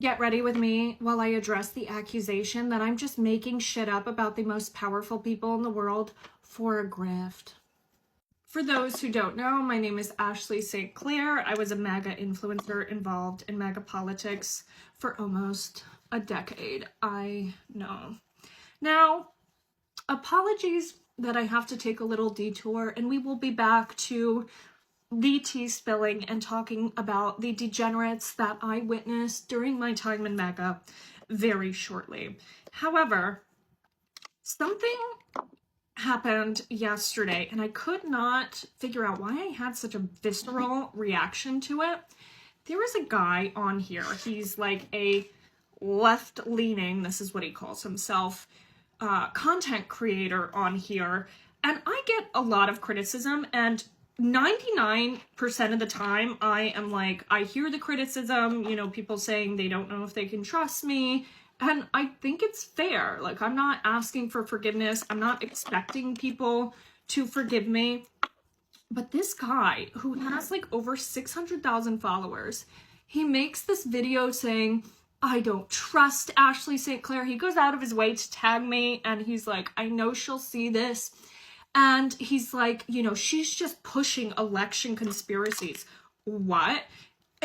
Get ready with me while I address the accusation that I'm just making shit up about the most powerful people in the world for a grift. For those who don't know, my name is Ashley St. Clair. I was a MAGA influencer involved in MAGA politics for almost a decade. I know. Now, apologies that I have to take a little detour, and we will be back to the tea spilling and talking about the degenerates that I witnessed during my time in MAGA very shortly. However, something happened yesterday and I could not figure out why I had such a visceral reaction to it. There was a guy on here. He's like a left-leaning, this is what he calls himself, content creator on here. And I get a lot of criticism, and 99% of the time I am like, I hear the criticism, you know, people saying they don't know if they can trust me. And I think it's fair. Like, I'm not asking for forgiveness. I'm not expecting people to forgive me. But this guy who has like over 600,000 followers, he makes this video saying, I don't trust Ashley St. Clair. He goes out of his way to tag me and he's like, I know she'll see this. And he's like, you know, she's just pushing election conspiracies. What?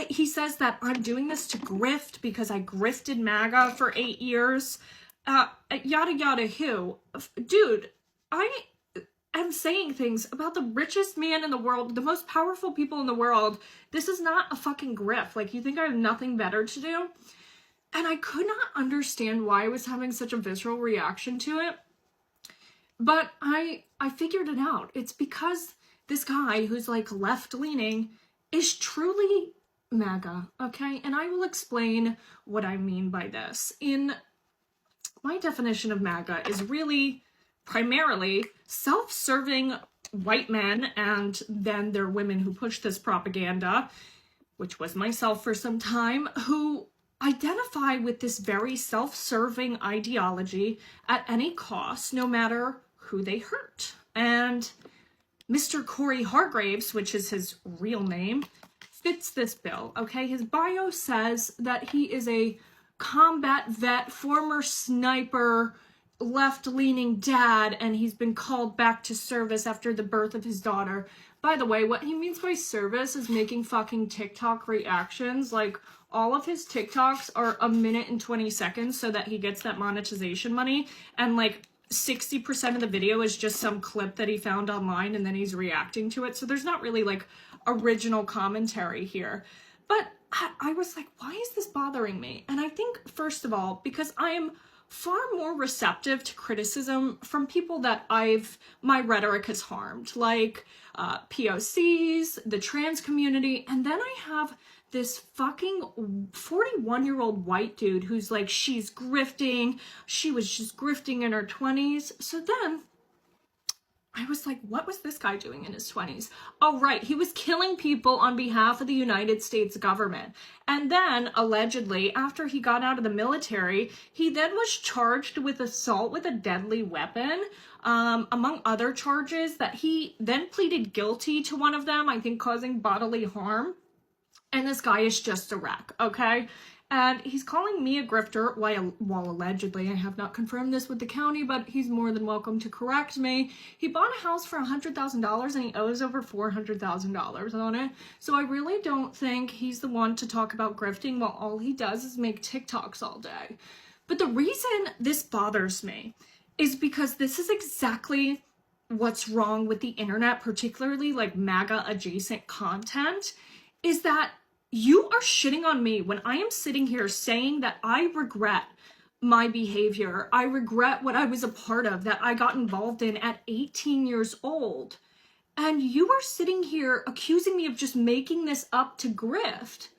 He says that I'm doing this to grift because I grifted MAGA for 8 years. Yada yada who. Dude, I'm saying things about the richest man in the world, the most powerful people in the world. This is not a fucking grift. Like, you think I have nothing better to do? And I could not understand why I was having such a visceral reaction to it. But I figured it out. It's because this guy who's like left-leaning is truly MAGA, okay? And I will explain what I mean by this. In my definition of MAGA is really primarily self-serving white men and then their women who push this propaganda, which was myself for some time, who identify with this very self-serving ideology at any cost, no matter who they hurt. And Mr. Corey Hargraves, which is his real name, fits this bill, okay? His bio says that he is a combat vet, former sniper, left-leaning dad, and he's been called back to service after the birth of his daughter. By the way, what he means by service is making fucking TikTok reactions. Like, all of his TikToks are 1 minute and 20 seconds so that he gets that monetization money, and like 60% of the video is just some clip that he found online and then he's reacting to it. So there's not really like original commentary here. But I was like, why is this bothering me? And I think, first of all, because I am far more receptive to criticism from people that my rhetoric has harmed, like POCs, the trans community, and then I have this fucking 41-year-old white dude who's like, she's grifting, she was just grifting in her 20s. So then I was like, what was this guy doing in his 20s? Oh, right, he was killing people on behalf of the United States government. And then, allegedly, after he got out of the military, he then was charged with assault with a deadly weapon, among other charges that he then pleaded guilty to one of them, I think causing bodily harm. And this guy is just a wreck, okay? And he's calling me a grifter while allegedly, I have not confirmed this with the county, but he's more than welcome to correct me. He bought a house for $100,000 and he owes over $400,000 on it. So I really don't think he's the one to talk about grifting while all he does is make TikToks all day. But the reason this bothers me is because this is exactly what's wrong with the internet, particularly like MAGA adjacent content, is that you are shitting on me when I am sitting here saying that I regret my behavior. I regret what I was a part of, that I got involved in at 18 years old. And you are sitting here accusing me of just making this up to grift,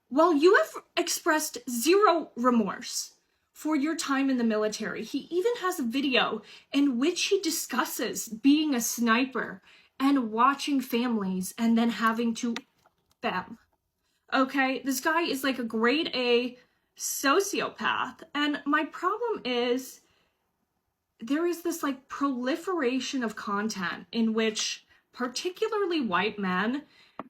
while you have expressed zero remorse for your time in the military. He even has a video in which he discusses being a sniper and watching families and then having to them. Okay, this guy is like a grade A sociopath. And my problem is there is this like proliferation of content in which particularly white men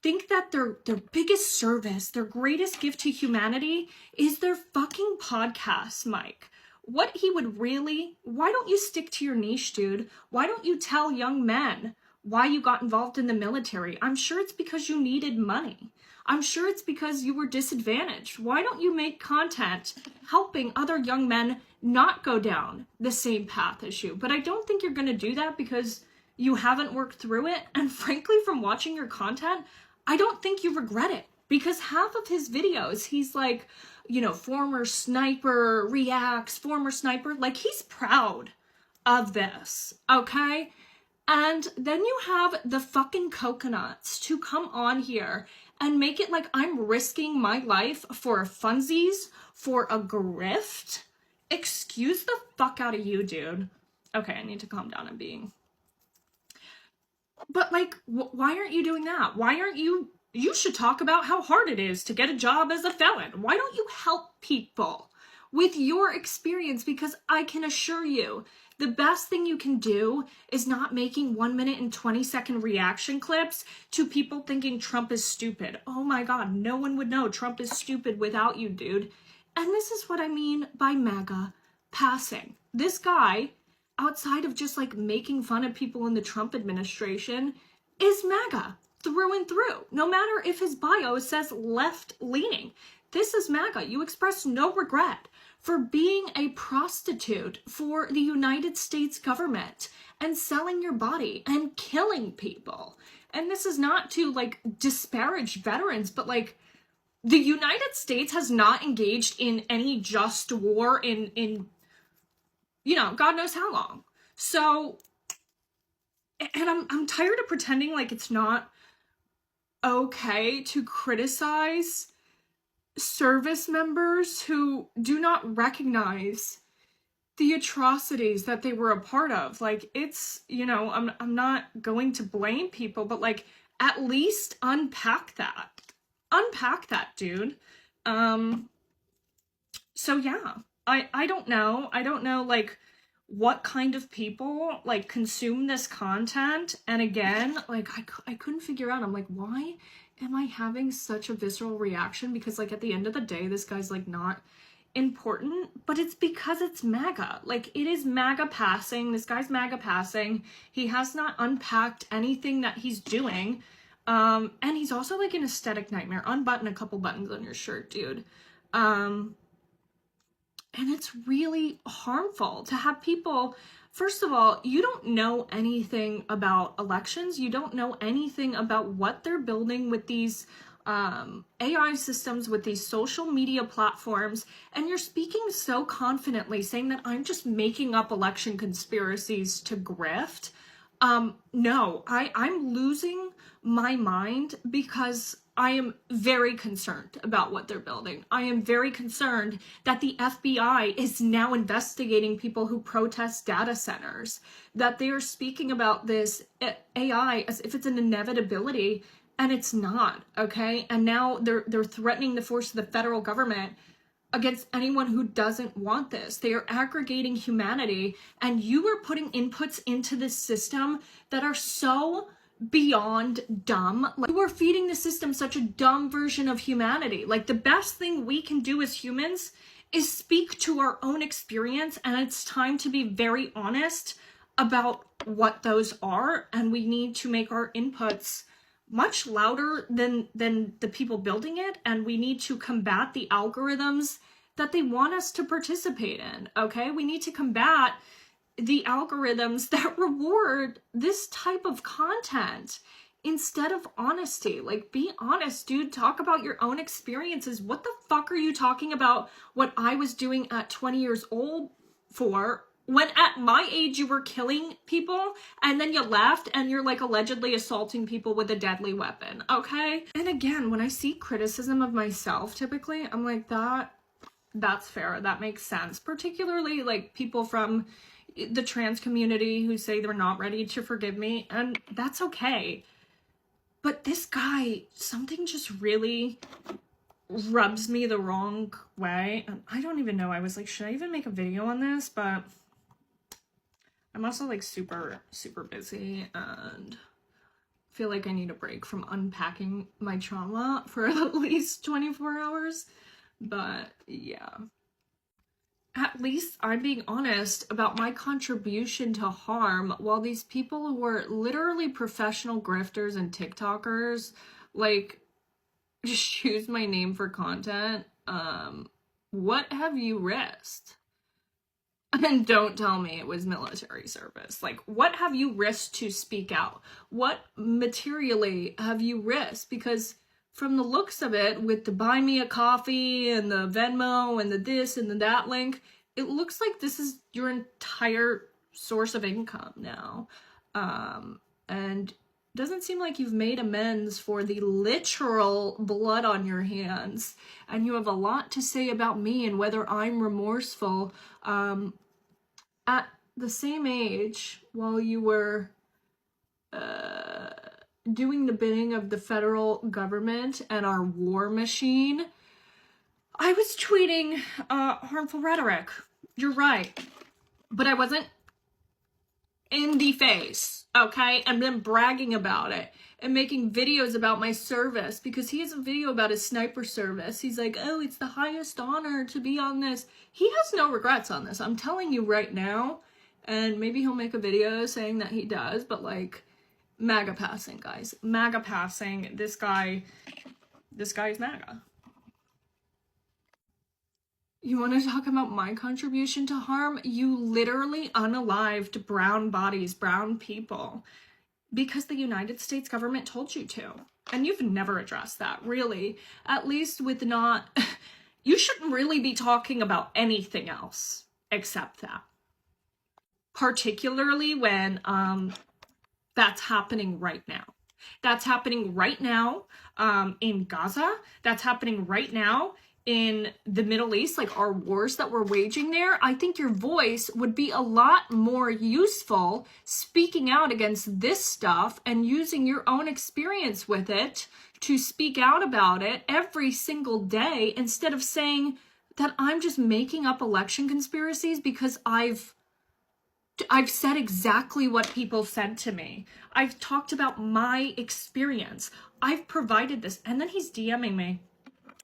think that their biggest service, their greatest gift to humanity is their fucking podcast, Mike. What he would really, why don't you stick to your niche, dude? Why don't you tell young men why you got involved in the military? I'm sure it's because you needed money. I'm sure it's because you were disadvantaged. Why don't you make content helping other young men not go down the same path as you? But I don't think you're going to do that because you haven't worked through it. And frankly, from watching your content, I don't think you regret it, because half of his videos, he's like, you know, former sniper reacts, former sniper, like he's proud of this, okay? And then you have the fucking coconuts to come on here and make it like I'm risking my life for funsies, for a grift. Excuse the fuck out of you, dude. Okay, I need to calm down. I'm being... But like, why aren't you doing that? Why aren't you... You should talk about how hard it is to get a job as a felon. Why don't you help people with your experience? Because I can assure you, the best thing you can do is not making 1 minute and 20-second reaction clips to people thinking Trump is stupid. Oh my God, no one would know Trump is stupid without you, dude. And this is what I mean by MAGA passing. This guy, outside of just like making fun of people in the Trump administration, is MAGA through and through. No matter if his bio says left-leaning, this is MAGA. You express no regret for being a prostitute for the United States government and selling your body and killing people. And this is not to like disparage veterans, but like the United States has not engaged in any just war in you know, God knows how long. So, and I'm tired of pretending like it's not okay to criticize service members who do not recognize the atrocities that they were a part of. Like, it's, you know, I'm not going to blame people, but like, at least unpack that. Unpack that, dude. So yeah, I don't know. I don't know, like, what kind of people, like, consume this content. And again, like, I couldn't figure out. I'm like, why am I having such a visceral reaction? Because, like, at the end of the day, this guy's, like, not important. But it's because it's MAGA. Like, it is MAGA passing. This guy's MAGA passing. He has not unpacked anything that he's doing. And he's also, like, an aesthetic nightmare. Unbutton a couple buttons on your shirt, dude. And it's really harmful to have people, first of all, you don't know anything about elections. You don't know anything about what they're building with these AI systems, with these social media platforms. And you're speaking so confidently, saying that I'm just making up election conspiracies to grift. No, I'm losing my mind because I am very concerned about what they're building. I am very concerned that the FBI is now investigating people who protest data centers, that they are speaking about this AI as if it's an inevitability, and it's not, okay? And now they're threatening the force of the federal government against anyone who doesn't want this. They are aggregating humanity, and you are putting inputs into this system that are so beyond dumb. Like, you are feeding the system such a dumb version of humanity. Like, the best thing we can do as humans is speak to our own experience, and it's time to be very honest about what those are, and we need to make our inputs much louder than the people building it, and we need to combat the algorithms that they want us to participate in, okay? We need to combat the algorithms that reward this type of content instead of honesty. Like, be honest, dude. Talk about your own experiences. What the fuck are you talking about what I was doing at 20 years old for, when at my age you were killing people and then you left and you're like allegedly assaulting people with a deadly weapon, okay? And again, when I see criticism of myself, typically, I'm like, that's fair. That makes sense. Particularly like people from the trans community who say they're not ready to forgive me, and that's okay. But this guy, something just really rubs me the wrong way. I don't even know. I was like, should I even make a video on this? But I'm also like super busy, and feel like I need a break from unpacking my trauma for at least 24 hours. But yeah. At least I'm being honest about my contribution to harm, while these people who are literally professional grifters and TikTokers, like, just use my name for content. What have you risked? And don't tell me it was military service. Like, what have you risked to speak out? What materially have you risked? Because from the looks of it, with the buy me a coffee and the Venmo and the this and the that link, it looks like this is your entire source of income now. And doesn't seem like you've made amends for the literal blood on your hands. And you have a lot to say about me and whether I'm remorseful. At the same age, while you were doing the bidding of the federal government and our war machine, I was tweeting harmful rhetoric. You're right. But I wasn't in the face, okay? And then bragging about it and making videos about my service, because he has a video about his sniper service. He's like, oh, it's the highest honor to be on this. He has no regrets on this. I'm telling you right now. And maybe he'll make a video saying that he does, but like, MAGA passing, guys. MAGA passing. This guy is MAGA. You want to talk about my contribution to harm? You literally unalived brown bodies, brown people, because the United States government told you to. And you've never addressed that, really. At least with not... You shouldn't really be talking about anything else except that. Particularly when that's happening right now. That's happening right now in Gaza. That's happening right now in the Middle East, like our wars that we're waging there. I think your voice would be a lot more useful speaking out against this stuff and using your own experience with it to speak out about it every single day, instead of saying that I'm just making up election conspiracies because I've said exactly what people said to me. I've talked about my experience. I've provided this. And then he's DMing me.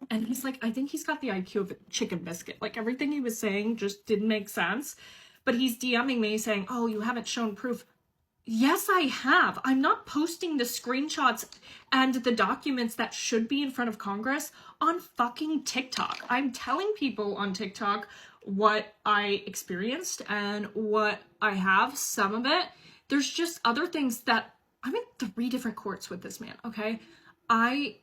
And he's like, I think he's got the IQ of a chicken biscuit. Like, everything he was saying just didn't make sense. But he's DMing me saying, oh, you haven't shown proof. Yes, I have. I'm not posting the screenshots and the documents that should be in front of Congress on fucking TikTok. I'm telling people on TikTok what I experienced and what I have, some of it. There's just other things that I'm in 3 different courts with this man, okay? I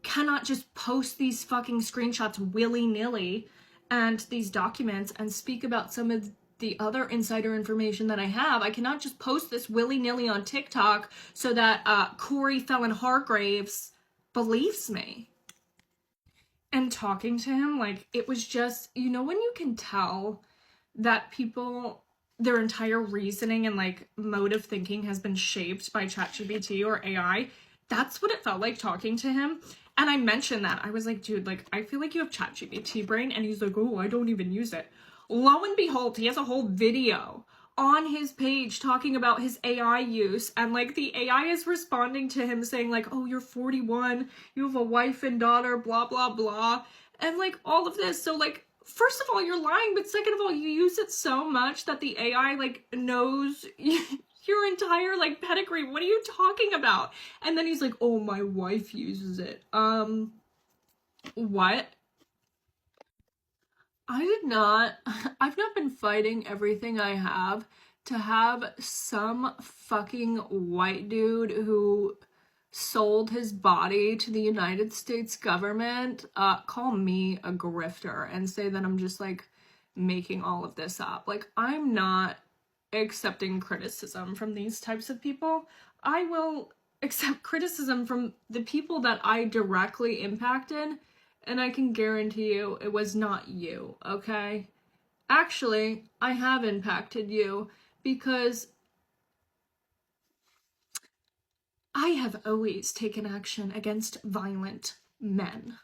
cannot just post these fucking screenshots willy-nilly and these documents and speak about some of the other insider information that I have. I cannot just post this willy-nilly on TikTok so that Corey Felon Hargraves believes me. And talking to him, like, it was just, you know, when you can tell that people, their entire reasoning and like mode of thinking has been shaped by ChatGPT or AI, that's what it felt like talking to him. And I mentioned that. I was like, dude, like, I feel like you have ChatGPT brain. And he's like, oh, I don't even use it. Lo and behold, he has a whole video on his page talking about his AI use, and like the AI is responding to him saying like, oh, you're 41, you have a wife and daughter, blah blah blah, and like all of this. So like, first of all, you're lying, but second of all, you use it so much that the AI like knows your entire like pedigree. What are you talking about? And then he's like, oh, my wife uses it. What? I've not been fighting everything I have to have some fucking white dude who sold his body to the United States government call me a grifter and say that I'm just like making all of this up. Like, I'm not accepting criticism from these types of people. I will accept criticism from the people that I directly impacted. And I can guarantee you it was not you, okay? Actually, I have impacted you because I have always taken action against violent men.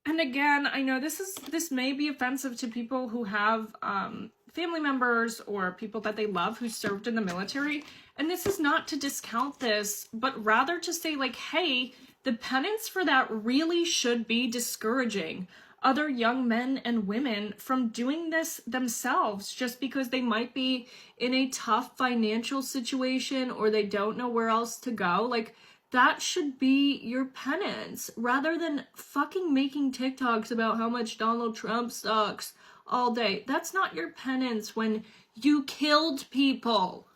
And again, I know this may be offensive to people who have family members or people that they love who served in the military. And this is not to discount this, but rather to say like, hey, the penance for that really should be discouraging other young men and women from doing this themselves just because they might be in a tough financial situation or they don't know where else to go. Like, that should be your penance rather than fucking making TikToks about how much Donald Trump sucks all day. That's not your penance when you killed people.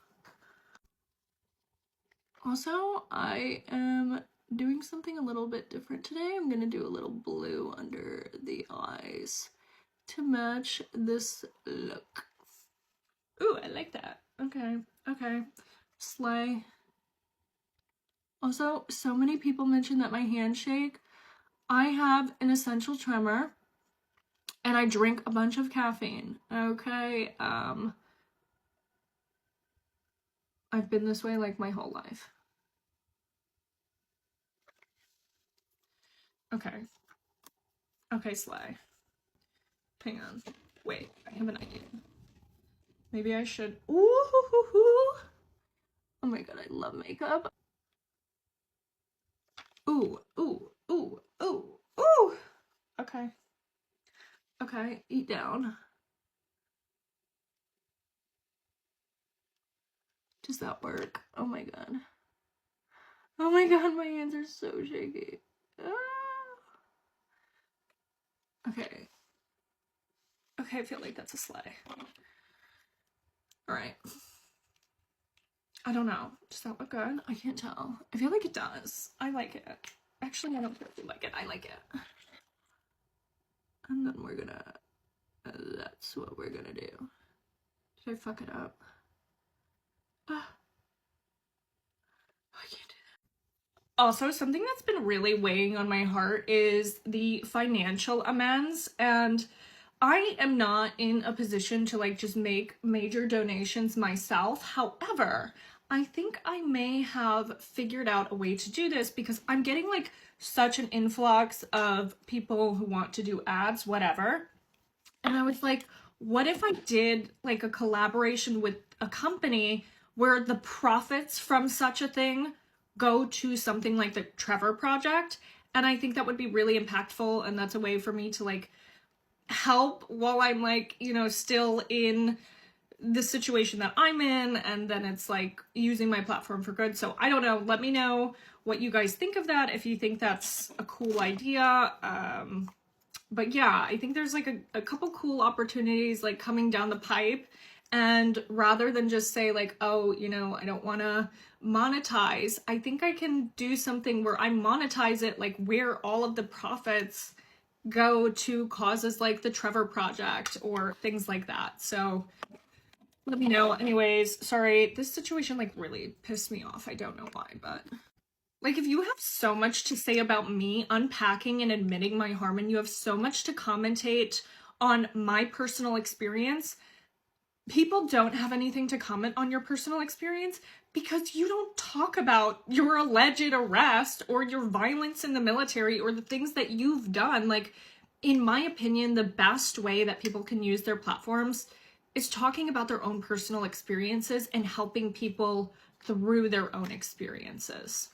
Also, I am doing something a little bit different today. I'm gonna do a little blue under the eyes to match this look. Ooh, I like that. Okay, okay. Slay. Also, so many people mentioned that my hands shake. I have an essential tremor and I drink a bunch of caffeine. Okay, I've been this way like my whole life. Okay. Okay, Slay. Hang on. Wait, I have an idea. Maybe I should. Ooh, hoo, hoo, hoo. Oh my god, I love makeup. Ooh, ooh, ooh, ooh, ooh. Okay. Okay, eat down. Does that work? Oh my god. Oh my god, my hands are so shaky. Ah. Okay. Okay, I feel like that's a slay. Alright. I don't know. Does that look good? I can't tell. I feel like it does. I like it. Actually, I don't care if you like it. I like it. And then we're gonna... that's what we're gonna do. Did I fuck it up? Ah. I can't do that. Also, something that's been really weighing on my heart is the financial amends, and I am not in a position to like just make major donations myself. However, I think I may have figured out a way to do this because I'm getting like such an influx of people who want to do ads, whatever. And I was like, what if I did like a collaboration with a company where the profits from such a thing go to something like the Trevor Project? And I think that would be really impactful, and that's a way for me to like help while I'm like, you know, still in the situation that I'm in, and then it's like using my platform for good. So I don't know, let me know what you guys think of that, if you think that's a cool idea. But yeah, I think there's like a couple cool opportunities like coming down the pipe, and rather than just say like, oh, you know, I don't want to monetize, I think I can do something where I monetize it, like where all of the profits go to causes like the Trevor Project or things like that. So let me know. Anyways, sorry, this situation like really pissed me off. I don't know why, but like if you have so much to say about me unpacking and admitting my harm, and you have so much to commentate on my personal experience, people don't have anything to comment on your personal experience because you don't talk about your alleged arrest or your violence in the military or the things that you've done. Like, in my opinion, the best way that people can use their platforms is talking about their own personal experiences and helping people through their own experiences.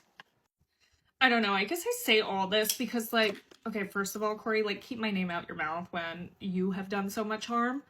I don't know, I guess I say all this because, like, okay, first of all, Corey, like, keep my name out your mouth when you have done so much harm.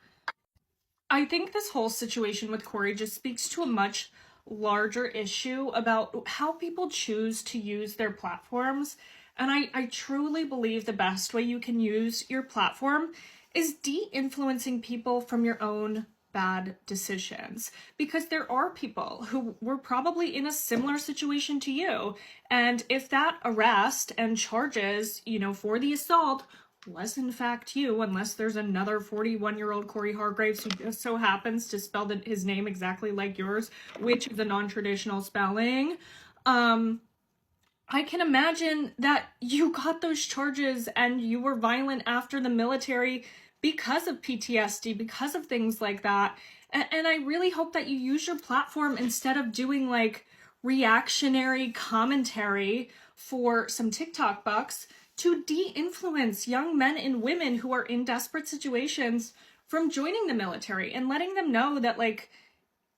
I think this whole situation with Corey just speaks to a much larger issue about how people choose to use their platforms. And I truly believe the best way you can use your platform is de-influencing people from your own bad decisions, because there are people who were probably in a similar situation to you. And if that arrest and charges, you know, for the assault was in fact you, unless there's another 41-year-old Corey Hargraves who just so happens to spell his name exactly like yours, which is a non-traditional spelling, I can imagine that you got those charges and you were violent after the military because of PTSD, because of things like that. And I really hope that you use your platform instead of doing like reactionary commentary for some TikTok bucks to de-influence young men and women who are in desperate situations from joining the military and letting them know that, like,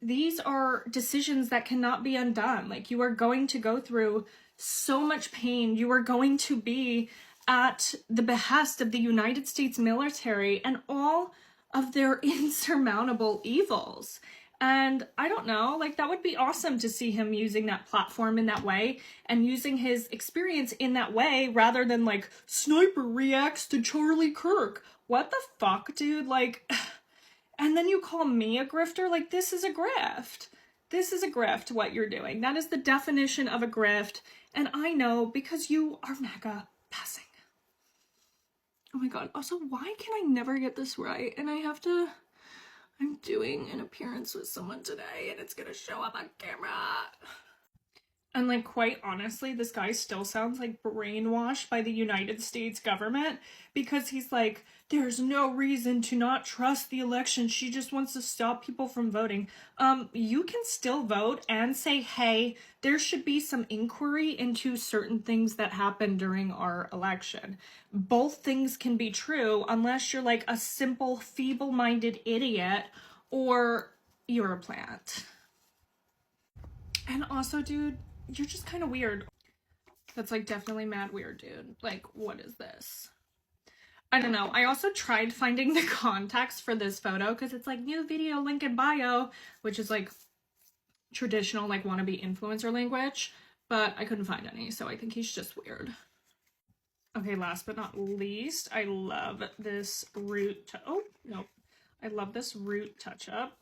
these are decisions that cannot be undone. Like, you are going to go through so much pain. You are going to be at the behest of the United States military and all of their insurmountable evils. And I don't know, like, that would be awesome to see him using that platform in that way and using his experience in that way rather than, like, sniper reacts to Charlie Kirk. What the fuck, dude? Like, and then you call me a grifter? Like, this is a grift. This is a grift, what you're doing. That is the definition of a grift. And I know because you are mega passing. Oh my god. Also, why can I never get this right? And I'm doing an appearance with someone today and it's gonna show up on camera. And, like, quite honestly, this guy still sounds like brainwashed by the United States government because he's like, there's no reason to not trust the election. She just wants to stop people from voting. You can still vote and say, hey, there should be some inquiry into certain things that happened during our election. Both things can be true unless you're like a simple, feeble-minded idiot or you're a plant. And also, dude, you're just kind of weird. That's, like, definitely mad weird, dude. Like, what is this? I don't know. I also tried finding the context for this photo because it's like new video link in bio, which is like traditional, like, wannabe influencer language, but I couldn't find any, so I think he's just weird. Okay, last but not least, I love this root. Oh, no. I love this root touch-up.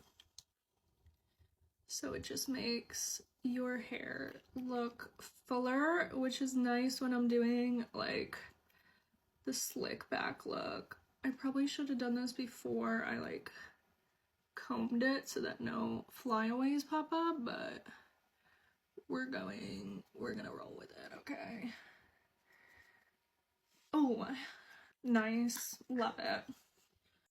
So it just makes your hair look fuller, which is nice when I'm doing, like, the slick back look. I probably should have done this before I, like, combed it so that no flyaways pop up, but we're gonna roll with it, okay? Oh, nice. Love it.